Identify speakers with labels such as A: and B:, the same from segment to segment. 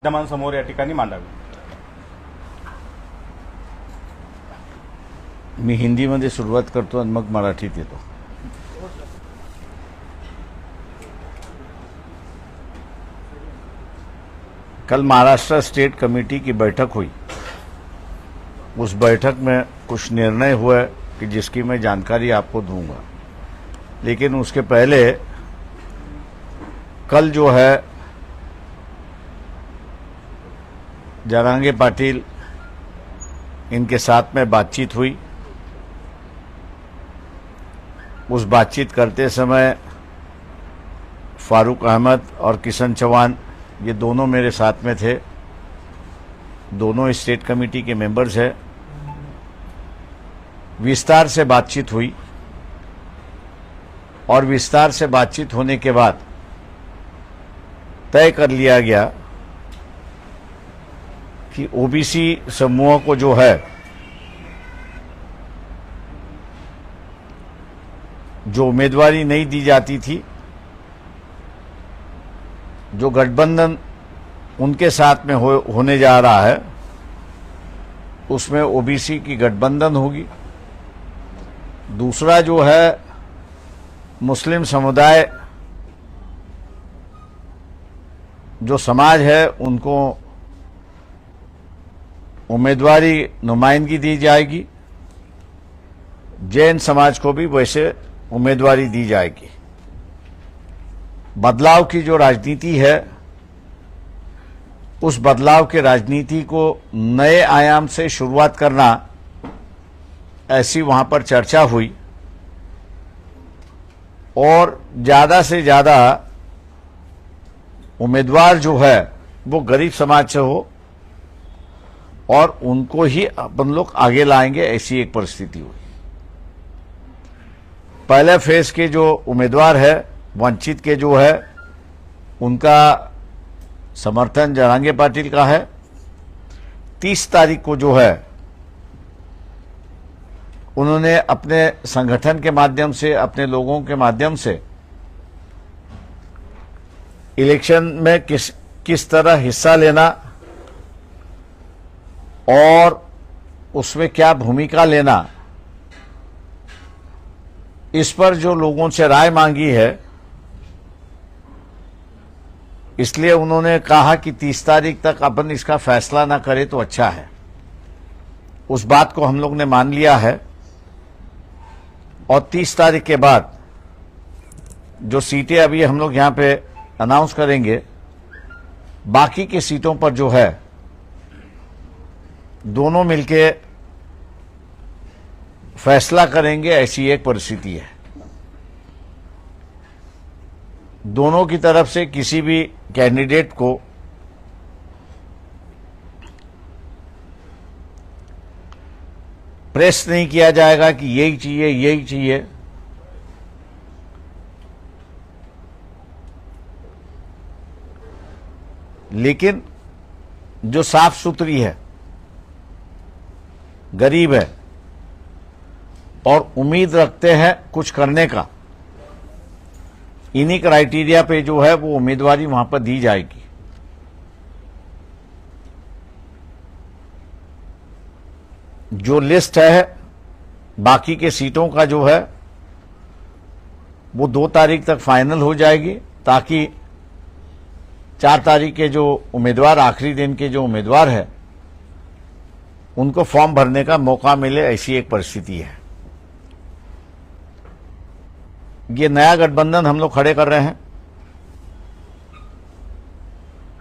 A: माध्यमांसमोर या ठिकाणी मांडावी।
B: मी हिंदीमध्ये सुरुवात करतो आणि मग मराठीत येतो। कल महाराष्ट्र स्टेट कमेटी की बैठक हुई। उस बैठक में कुछ निर्णय हुए कि जिसकी मैं जानकारी आपको दूंगा, लेकिन उसके पहले कल जो है जरांगे पाटिल इनके साथ में बातचीत हुई। उस बातचीत करते समय फारूक अहमद और किशन चौहान ये दोनों मेरे साथ में थे। दोनों स्टेट कमेटी के मेंबर्स हैं। विस्तार से बातचीत हुई और विस्तार से बातचीत होने के बाद तय कर लिया गया कि ओबीसी समूह को जो है, जो उम्मीदवारी नहीं दी जाती थी, जो गठबंधन उनके साथ में होने जा रहा है, उसमें ओबीसी की गठबंधन होगी। दूसरा जो है मुस्लिम समुदाय जो समाज है उनको उम्मीदवारी नुमाइंदगी दी जाएगी। जैन समाज को भी वैसे उम्मीदवारी दी जाएगी। बदलाव की जो राजनीति है, उस बदलाव के राजनीति को नए आयाम से शुरुआत करना, ऐसी वहां पर चर्चा हुई। और ज्यादा से ज्यादा उम्मीदवार जो है वो गरीब समाज से हो और उनको ही अपन लोग आगे लाएंगे, ऐसी एक परिस्थिति हुई। पहले फेज के जो उम्मीदवार है, वंचित के जो है, उनका समर्थन जरांगे पाटिल का है। 30 तारीख को जो है उन्होंने अपने संगठन के माध्यम से, अपने लोगों के माध्यम से इलेक्शन में किस तरह हिस्सा लेना और उसमें क्या भूमिका लेना, इस पर जो लोगों से राय मांगी है, इसलिए उन्होंने कहा कि 30 तारीख तक अपन इसका फैसला ना करें तो अच्छा है। उस बात को हम लोग ने मान लिया है और 30 तारीख के बाद जो सीटें अभी हम लोग यहां पे अनाउंस करेंगे, बाकी की सीटों पर जो है दोनों मिलके फैसला करेंगे, ऐसी एक परिस्थिति है। दोनों की तरफ से किसी भी कैंडिडेट को प्रेस नहीं किया जाएगा कि यही चाहिए, यही चाहिए। लेकिन जो साफ सुथरी है, गरीब है और उम्मीद रखते हैं कुछ करने का, इन्हीं क्राइटेरिया पे जो है वो उम्मीदवारी वहां पर दी जाएगी। जो लिस्ट है बाकी के सीटों का जो है वो 2 तारीख तक फाइनल हो जाएगी, ताकि 4 तारीख के जो उम्मीदवार, आखिरी दिन के जो उम्मीदवार है, उनको फॉर्म भरने का मौका मिले, ऐसी एक परिस्थिति है। ये नया गठबंधन हम लोग खड़े कर रहे हैं।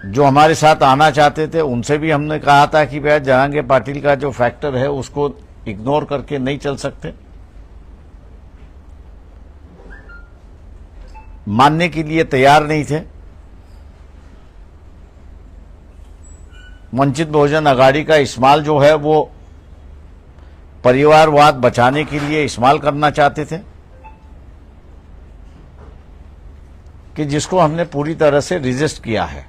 B: जो हमारे साथ आना चाहते थे उनसे भी हमने कहा था कि भैया जरांगे पाटिल का जो फैक्टर है उसको इग्नोर करके नहीं चल सकते। मानने के लिए तैयार नहीं थे। वंचित बहुजन आघाड़ी का इस्तेमाल जो है वो परिवारवाद बचाने के लिए इस्तेमाल करना चाहते थे, कि जिसको हमने पूरी तरह से रिजिस्ट किया है।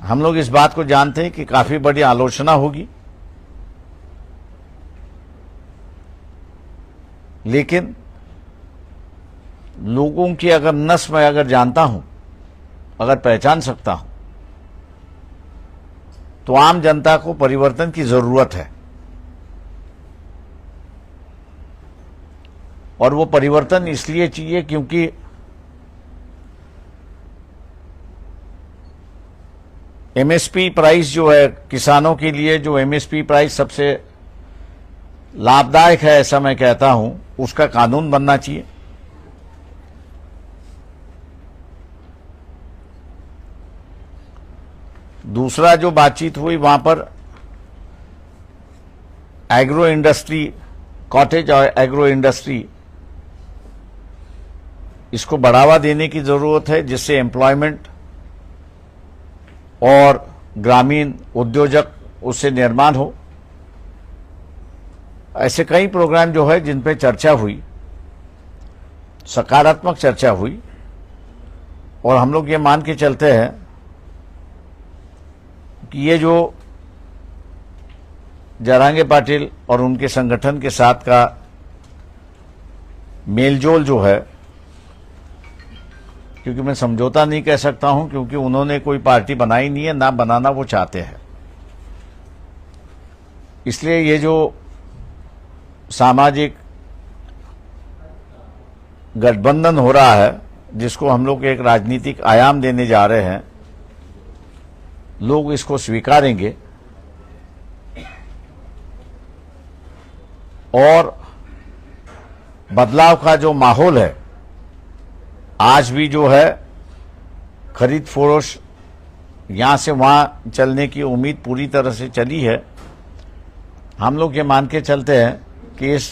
B: हम लोग इस बात को जानते हैं कि काफी बड़ी आलोचना होगी, लेकिन लोगों की अगर नस मैं अगर जानता हूं अगर पहचान सकता हूं तो आम जनता को परिवर्तन की जरूरत है, और वो परिवर्तन इसलिए चाहिए क्योंकि एमएसपी प्राइस जो है किसानों के लिए, जो एमएसपी प्राइस सबसे लाभदायक है ऐसा मैं कहता हूं, उसका कानून बनना चाहिए। दूसरा जो बातचीत हुई वहां पर एग्रो इंडस्ट्री, कॉटेज और एग्रो इंडस्ट्री, इसको बढ़ावा देने की जरूरत है, जिससे एम्प्लॉयमेंट और ग्रामीण उद्योजक उससे निर्माण हो। ऐसे कई प्रोग्राम जो है जिन पे चर्चा हुई, सकारात्मक चर्चा हुई, और हम लोग ये मान के चलते हैं कि ये जो जरांगे पाटिल और उनके संगठन के साथ का मेलजोल जो है, क्योंकि मैं समझौता नहीं कह सकता हूं क्योंकि उन्होंने कोई पार्टी बनाई नहीं है, ना बनाना वो चाहते हैं, इसलिए ये जो सामाजिक गठबंधन हो रहा है, जिसको हम लोग एक राजनीतिक आयाम देने जा रहे हैं, लोग इसको स्वीकारेंगे और बदलाव का जो माहौल है, आज भी जो है खरीद फरोश यहां से वहां चलने की उम्मीद पूरी तरह से चली है। हम लोग ये मान के चलते हैं कि इस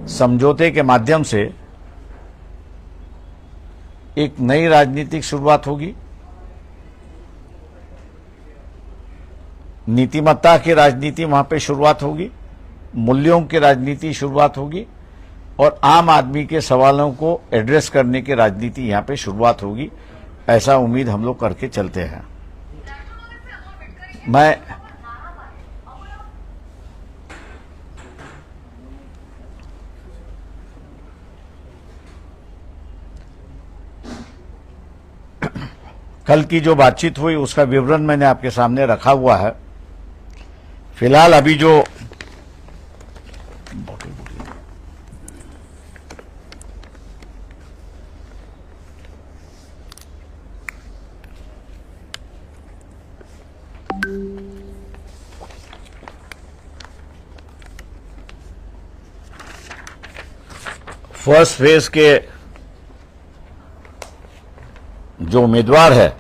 B: समझौते के माध्यम से एक नई राजनीतिक शुरुआत होगी, नीतिमत्ता की राजनीति वहां पे शुरुआत होगी, मूल्यों की राजनीति शुरुआत होगी, और आम आदमी के सवालों को एड्रेस करने की राजनीति यहां पे शुरुआत होगी। ऐसा उम्मीद हम लोग करके चलते हैं। मैं कल की जो बातचीत हुई उसका विवरण मैंने आपके सामने रखा हुआ है। फिलहाल अभी जो फर्स्ट फेज के जो उम्मीदवार है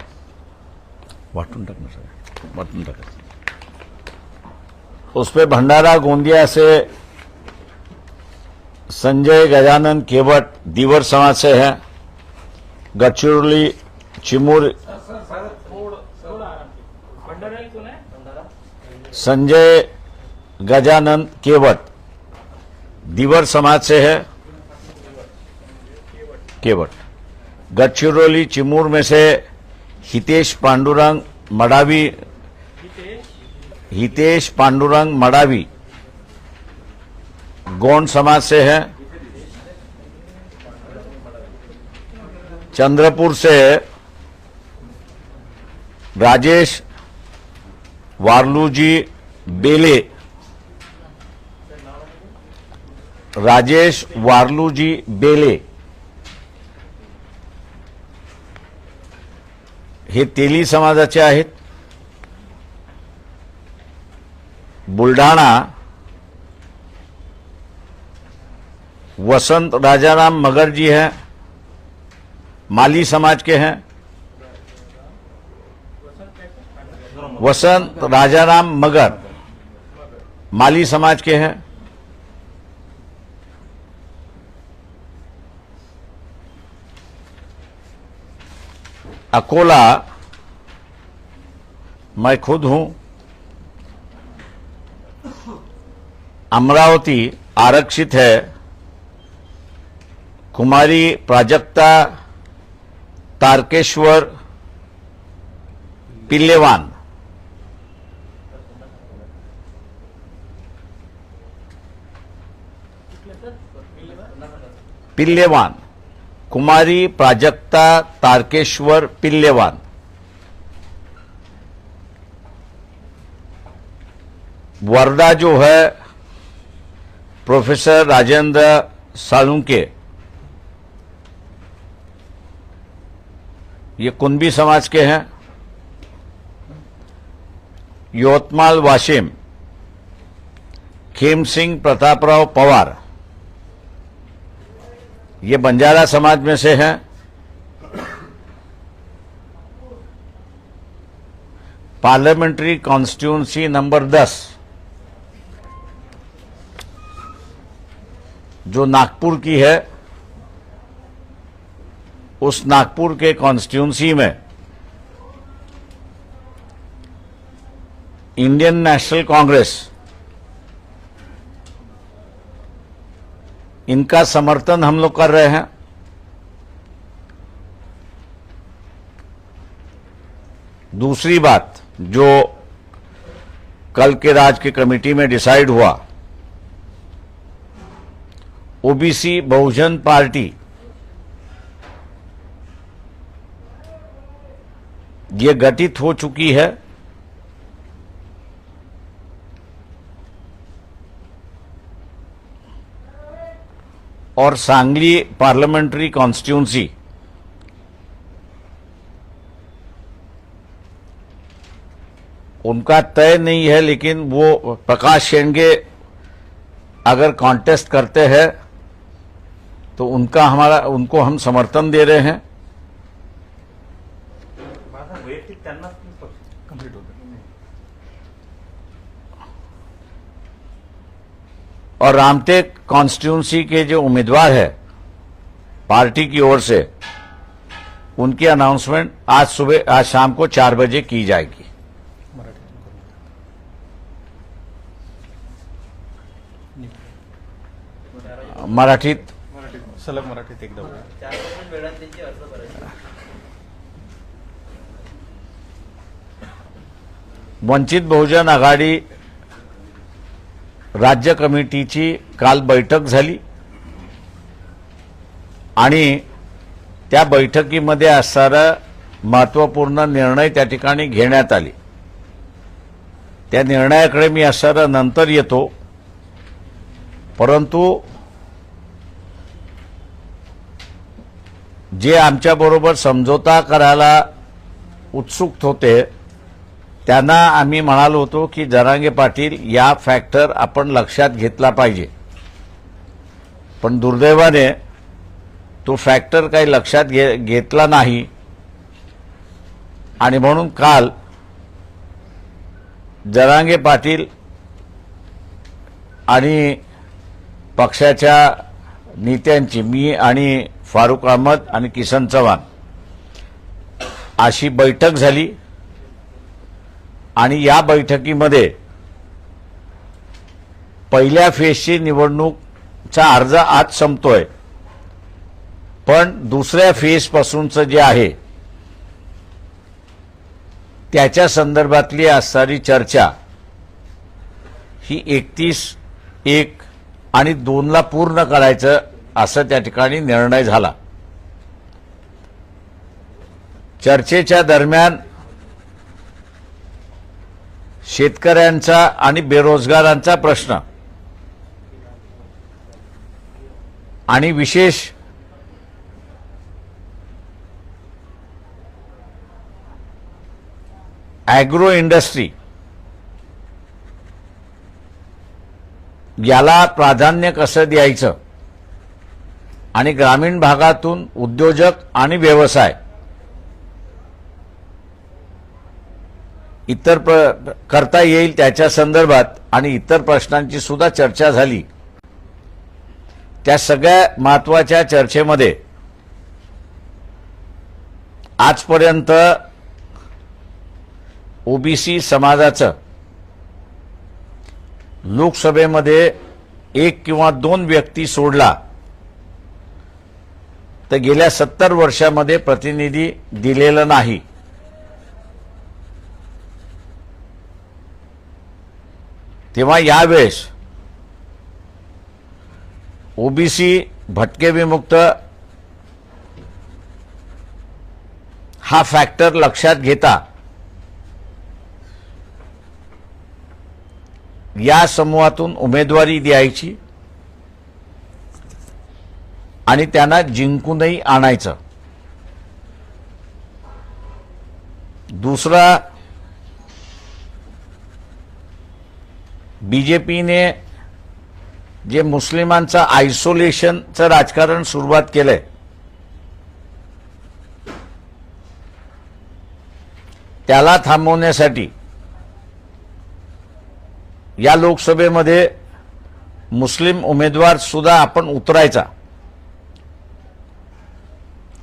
B: उस पे भंडारा गोंदिया से संजय गजानन केवट दीवर समाज से है, गढ़चिरौली चिमूर संजय गजानन केवट दीवर समाज से है, केवट। गढ़चिरौली चिमूर में से हितेश पांडुरंग मडावी गोंड समाज से है। चंद्रपुर से राजेश वार्लूजी बेले हे तेली समाजाचे आहेत। बुलढाणा वसंत राजाराम मगर जी हैं, माली समाज के हैं। वसंत राजाराम मगर माली समाज के हैं। अकोला मैं खुद हूं। अमरावती आरक्षित है। कुमारी प्राजक्ता तारकेश्वर पिल्लेवान, कुमारी प्राजक्ता तारकेश्वर पिल्लेवान, वर्धा जो है प्रोफेसर राजेंद्र सालुंके, ये कुंभी समाज के हैं। यवतमाल वाशिम खेम सिंह प्रतापराव पवार, ये बंजारा समाज में से हैं। पार्लियामेंट्री कॉन्स्टिट्यूंसी नंबर 10 जो नागपुर की है, उस नागपुर के कॉन्स्टिट्यूंसी में इंडियन नेशनल कांग्रेस, इनका समर्थन हम लोग कर रहे हैं। दूसरी बात जो कल के राज्य की कमेटी में डिसाइड हुआ, ओबीसी बहुजन पार्टी ये गठित हो चुकी है। और सांगली पार्लियामेंट्री कॉन्स्टिट्यूंसी उनका तय नहीं है, लेकिन वो प्रकाश शेंडगे अगर कॉन्टेस्ट करते हैं तो उनको हम समर्थन दे रहे हैं। और रामटेक कॉन्स्टिट्यूंसी के जो उम्मीदवार है पार्टी की ओर से, उनकी अनाउंसमेंट आज शाम को 4 बजे की जाएगी। मराठीत
A: सलग मराठीत एकदम
B: वंचित बहुजन आघाडी राज्य कमिटीची काल बैठक झाली आणि त्या बैठकीमध्ये असणारा महत्त्वपूर्ण निर्णय त्या ठिकाणी घेण्यात आले। त्या निर्णयाकडे मी असणारा नंतर येतो, परंतु जे आमच्याबरोबर समझोता करायला उत्सुक होते त्यांना आम्ही म्हणालो होतो की जरांगे पाटील या फॅक्टर आपण लक्षात घेतला पाहिजे, पण दुर्दैवाने तो फॅक्टर काही लक्षात घेतला नाही आणि म्हणून काल जरांगे पाटील आणि पक्षाच्या नेत्यांची, मी आणि फारुक अहमद आणि किसन चव्हाण अशी बैठक झाली आणि या बैठकीमध्ये पहिल्या फेजची निवडणूकचा अर्ज आज संपतोय, पण दुसऱ्या फेज पासूनचं जे आहे त्याच्या संदर्भातली असणारी चर्चा ही 31/1 आणि 2 ला पूर्ण करायचं असं त्या ठिकाणी निर्णय झाला। चर्चेच्या दरम्यान शेतकऱ्यांचा आणि बेरोजगारांचा प्रश्न आणि विशेष ॲग्रो इंडस्ट्री याला प्राधान्य कसं द्यायचं आणि ग्रामीण भागातून उद्योजक आणि व्यवसाय इतर करता येईल त्याच्या संदर्भात आणि इतर प्रश्नांची सुद्धा चर्चा झाली। त्या सगळ्या महत्त्वाच्या चर्चेमध्ये आजपर्यंत ओबीसी समाजाचं लोकसभेमध्ये 1 किंवा 2 व्यक्ती सोडला तर गेल्या 70 वर्षामध्ये प्रतिनिधी दिलेलं नाही। तेव्हा यावेळेस ओबीसी भटके विमुक्त हा फॅक्टर लक्षात घेता या समूहातून उमेदवारी द्यायची आणि त्यांना जिंकूनही आणायचं. दुसरा, बीजेपीने जे मुस्लिमांचं आयसोलेशनचं राजकारण सुरुवात केलंय त्याला थांबवण्यासाठी या लोकसभेमध्ये मुस्लिम उमेदवार सुद्धा आपण उतरायचा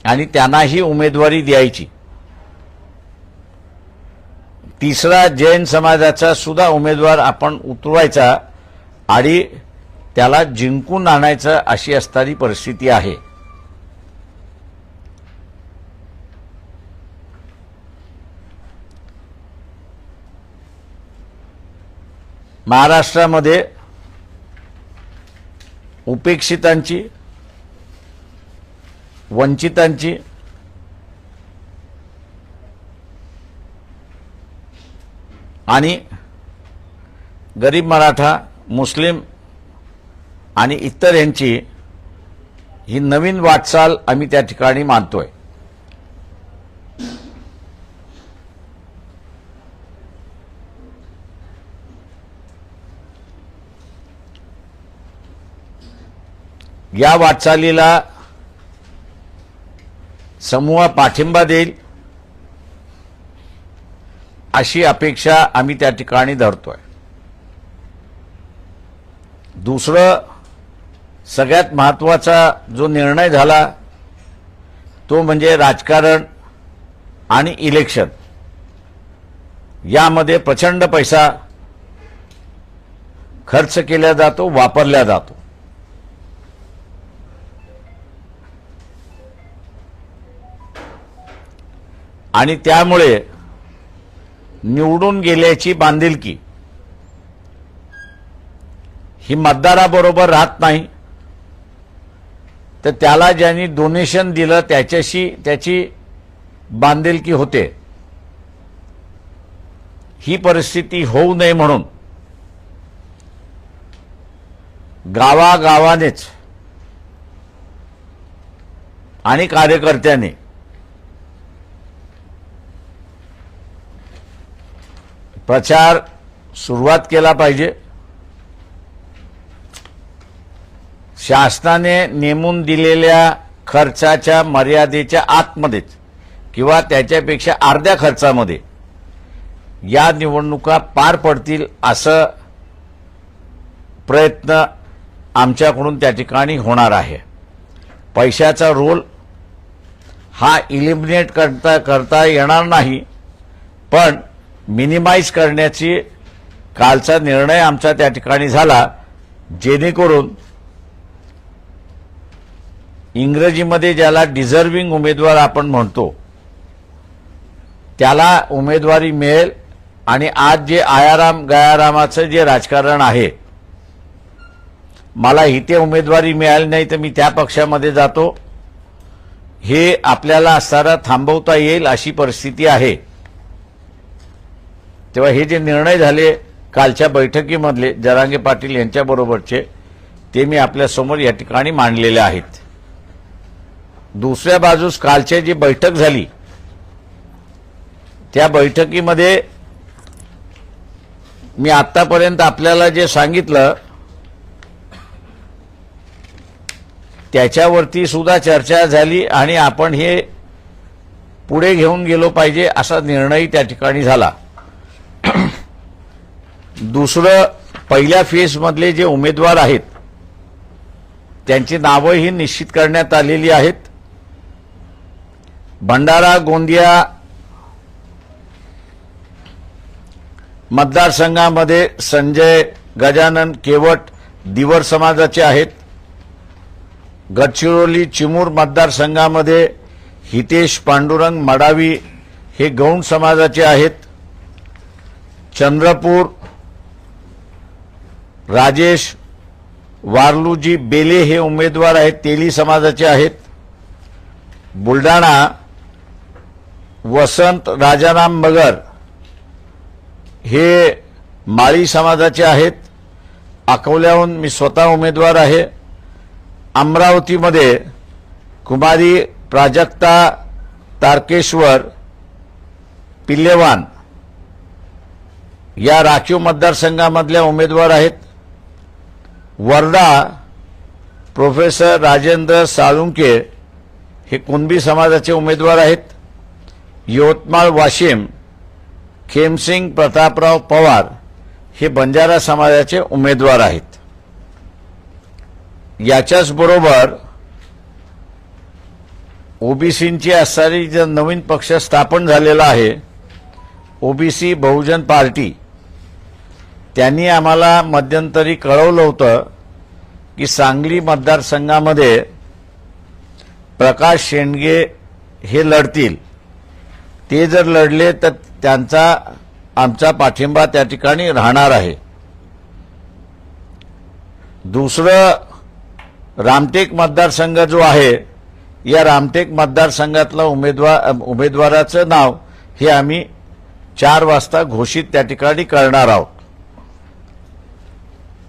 B: आणि त्यांनाही उमेदवारी द्यायची. तिसरा, जैन समाजाचा सुद्धा उमेदवार आपण उतरवायचा आणि त्याला जिंकून आणायचं अशी असणारी परिस्थिती आहे. महाराष्ट्रामध्ये उपेक्षितांची, वंचितांची, आणि गरीब मराठा, मुस्लिम आणि इतर यांची ही नवीन वाटचाल आम्ही त्या ठिकाणी मानतोय. या वाटचालीला समूह पाठिंबा देईल अशी अपेक्षा आम्ही त्या ठिकाणी धरतोय. दुसरं, सगळ्यात महत्त्वाचा जो निर्णय झाला तो म्हणजे राजकारण आणि इलेक्शन यामध्ये प्रचंड पैसा खर्च केला जातो, वापरला जातो. आणि त्यामुळे निवडून गेल्याची बांधिलकी ही मतदाराबरोबर राहत नाही, तर त्याला ज्यांनी डोनेशन दिलं त्याच्याशी त्याची बांधिलकी होते. ही परिस्थिती होऊ नये म्हणून गावागावानेच आणि कार्यकर्त्यांनी प्रचार सुरुवात केला पाहिजे. शासनाने नेमून दिलेल्या खर्चाच्या मर्यादेच्या आतमध्येच किंवा त्याच्यापेक्षा अर्ध्या खर्चामध्ये या निवडणुका पार पडतील असं प्रयत्न आमच्याकडून त्या ठिकाणी होणार आहे. पैशाचा रोल हा इलिमिनेट करता येणार नाही, पण मिनिमाइज करण्याची कालचा निर्णय आमचा त्या ठिकाणी झाला, जेणेकरून इंग्रजीमध्ये ज्याला डिझर्विंग उमेदवार आपण म्हणतो त्याला उमेदवारी मिळेल. आणि आज जे आयाराम गयारामाचं जे राजकारण आहे, मला इथे उमेदवारी मिळाली नाही तर मी त्या पक्षामध्ये जातो, हे आपल्याला असताना थांबवता येईल अशी परिस्थिती आहे. तेव्हा हे जे निर्णय झाले कालच्या बैठकीमधले जरांगे पाटील यांच्याबरोबरचे, ते मी आपल्यासमोर या ठिकाणी मांडलेले आहेत. दुसऱ्या बाजूस कालची जी बैठक झाली त्या बैठकीमध्ये मी आतापर्यंत आपल्याला जे सांगितलं त्याच्यावरती सुद्धा चर्चा झाली आणि आपण हे पुढे घेऊन गेलो पाहिजे असा निर्णय त्या ठिकाणी झाला. दुसरं, पहिल्या फेजमधले जे उमेदवार आहेत त्यांची नावंही निश्चित करण्यात आलेली आहेत. भंडारा गोंदिया मतदारसंघामध्ये संजय गजानन केवट दिवर समाजाचे आहेत. गडचिरोली चिमूर मतदारसंघामध्ये हितेश पांडुरंग मडावी हे गौंड समाजाचे आहेत. चंद्रपूर राजेश वारलूजी बेले हे उमेदवार आहेत, तेली समाजाचे आहेत. बुलढाणा वसंत राजाराम मगर हे माळी समाजाचे आहेत. अकोल्याहून मी स्वतः उमेदवार आहे. अमरावतीमध्ये कुमारी प्राजक्ता तारकेश्वर पिल्लेवान या राखीव मतदारसंघामधल्या उमेदवार आहेत. वर्धा प्रोफेसर राजेंद्र साळुंके हे कुणबी समाजाचे उमेदवार आहेत. यवतमाळ वाशिम खेमसिंग प्रतापराव पवार हे बंजारा समाजाचे उमेदवार आहेत. याच्याच बरोबर ओबीसींची असणारी जो नवीन पक्ष स्थापन झालेला आहे ओबीसी बहुजन पार्टी, त्यांनी आम्हाला मध्यंतरी कळवलं होतं की सांगली मतदारसंघामध्ये प्रकाश शेंडगे हे लढतील. ते जर लढले तर त्यांचा आमचा पाठिंबा त्या ठिकाणी राहणार आहे. दुसरं रामटेक मतदारसंघ जो आहे, या रामटेक मतदारसंघातला उमेदवाराचं नाव हे आम्ही 4 वाजता घोषित त्या ठिकाणी करणार आहोत.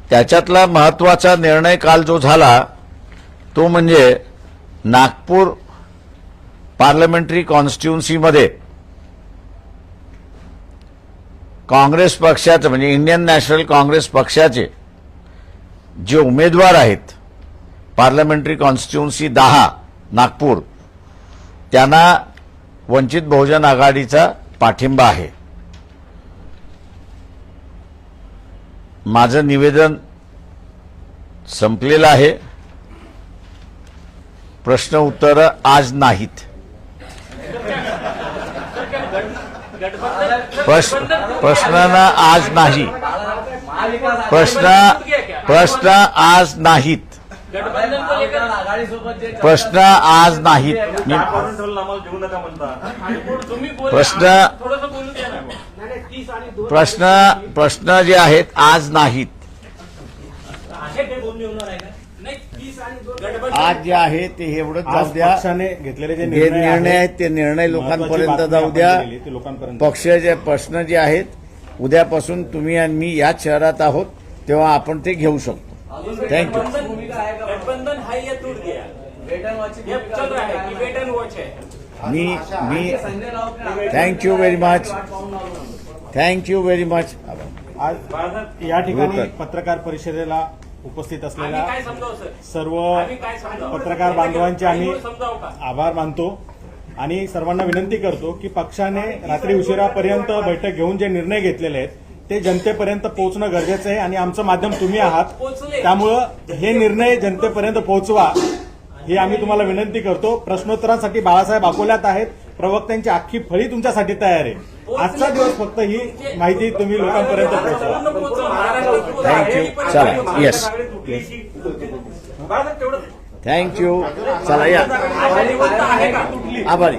B: त्याच्यातला महत्वाचा निर्णय काल जो झाला तो म्हणजे नागपूर पार्लमेंटरी कॉन्स्टिट्युन्सीमध्ये काँग्रेस पक्षाचे म्हणजे इंडियन नॅशनल काँग्रेस पक्षाचे जे उमेदवार आहेत पार्लमेंटरी कॉन्स्टिट्युन्सी 10 नागपूर, त्यांना वंचित बहुजन आघाडीचा पाठिंबा आहे. माझं निवेदन संपलेलं आहे. प्रश्न उत्तर आज नाहीत. प्रश्न आज नाही. प्रश्न आज नाहीत. प्रश्न आज नाहीत. प्रश्न जे आहेत आज नाहीत. आज जे आहे ते एवढंच जाऊ द्या.
C: पक्षाने घेतलेले जे
B: निर्णय आहेत ते निर्णय लोकांपर्यंत जाऊ द्या. पक्षाचे प्रश्न जे आहेत उद्यापासून तुम्ही आणि मी याच शहरात आहोत तेव्हा आपण ते घेऊ शकतो. थँक्यू.
D: गठबंधन है ये टूट गया, ये चल रहा है कि वेट एंड वॉच है.
B: मी thank you very much. Thank you very much.
C: आज या ठिकाणी पत्रकार परिषदेला उपस्थित असलेल्या
D: काय समजावं सर?
C: सर्व
D: आम्ही काय समजावं?
C: पत्रकार बांधवांचे आम्ही
D: समजावं का?
C: आभार मानतो आणि सर्वांना विनंती करतो की पक्षाने रात्री उशिरापर्यंत बैठक घेऊन जे निर्णय घेतलेले आहेत ते जनतेपर्यंत पोहोचणं गरजेचं आहे आणि आमचं माध्यम तुम्ही आहात. त्यामुळं हे निर्णय जनतेपर्यंत पोहोचवा ही आम्ही तुम्हाला विनंती करतो. प्रश्नोत्तरांसाठी बाळासाहेब अकोल्यात आहेत. प्रवक्त्यांची अख्खी फळी तुमच्यासाठी तयार आहे. आजचा दिवस फक्त ही माहिती तुम्ही लोकांपर्यंत पोहोचवा.
B: थँक्यू. चला. येस. थँक्यू. चला या. आभारी.